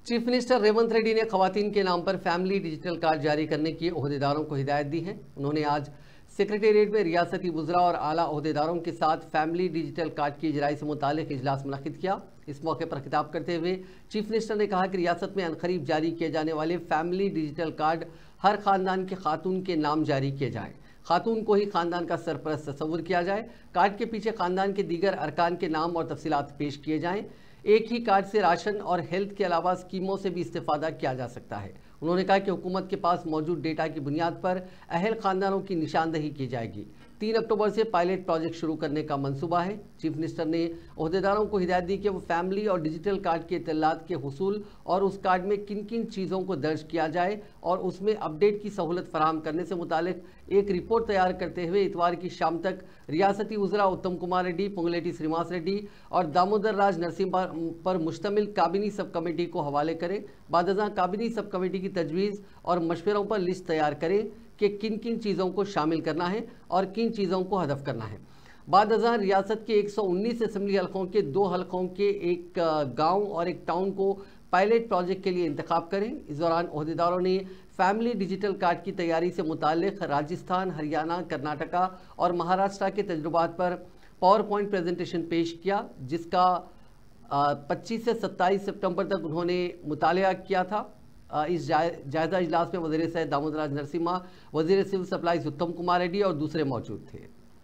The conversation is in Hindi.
चीफ मिनिस्टर रेवंत रेड्डी ने खवातीन के नाम पर फैमिली डिजिटल कार्ड जारी करने की ओहदेदारों को हिदायत दी है। उन्होंने आज सेक्रेटेरिएट में रियासती वुज़रा और आला ओहदेदारों के साथ फैमिली डिजिटल कार्ड की इजराई से मुतालिक इजलास मुनक्किद किया। इस मौके पर खिताब करते हुए चीफ मिनिस्टर ने कहा कि रियासत में अनकरीब जारी किए जाने वाले फैमिली डिजिटल कार्ड हर खानदान के खातून के नाम जारी किए जाएँ। खातून को ही खानदान का सरपरस्त तस्वुर किया जाए। कार्ड के पीछे खानदान के दीगर अरकान के नाम और तफसीलात पेश किए जाएं। एक ही कार्ड से राशन और हेल्थ के अलावा स्कीमों से भी इस्तेफादा किया जा सकता है। उन्होंने कहा कि हुकूमत के पास मौजूद डेटा की बुनियाद पर अहल खानदानों की निशानदही की जाएगी। 3 अक्टूबर से पायलट प्रोजेक्ट शुरू करने का मंसूबा है। चीफ मिनिस्टर ने ओहदेदारों को हिदायत दी कि वो फैमिली और डिजिटल कार्ड के इत्तलात के हुसूल और उस कार्ड में किन किन चीज़ों को दर्ज किया जाए और उसमें अपडेट की सहूलत फराहम करने से मुतालिक एक रिपोर्ट तैयार करते हुए इतवार की शाम तक रियासती वुज़रा उत्तम कुमार रेड्डी, पोंगुलेटी श्रीनिवास रेड्डी और दामोदर राज नरसिम्हा पर मुश्तमिल काबिनी सब कमेटी को हवाले करें। बादशाह काबिनी सब कमेटी की तजवीज़ और मशवरों पर लिस्ट तैयार करें कि किन किन चीज़ों को शामिल करना है और किन चीज़ों को हदफ करना है। बाद अज़ां रियासत के 119 असम्बली हलकों के 2 हलकों के एक गांव और एक टाउन को पायलट प्रोजेक्ट के लिए इंतखाब करें। इस दौरान ओहदेदारों ने फैमिली डिजिटल कार्ड की तैयारी से मुताल्लिक़ राजस्थान, हरियाणा, कर्नाटका और महाराष्ट्र के तजुर्बात पर पावर पॉइंट प्रेजेंटेशन पेश किया, जिसका 25 से 27 सितंबर तक उन्होंने मुतालिया किया था। इस जायज़ा इजलास में वज़ीर सेहत दामोदर राज नरसिम्हा, वज़ीर सिविल सप्लाईज उत्तम कुमार रेड्डी और दूसरे मौजूद थे।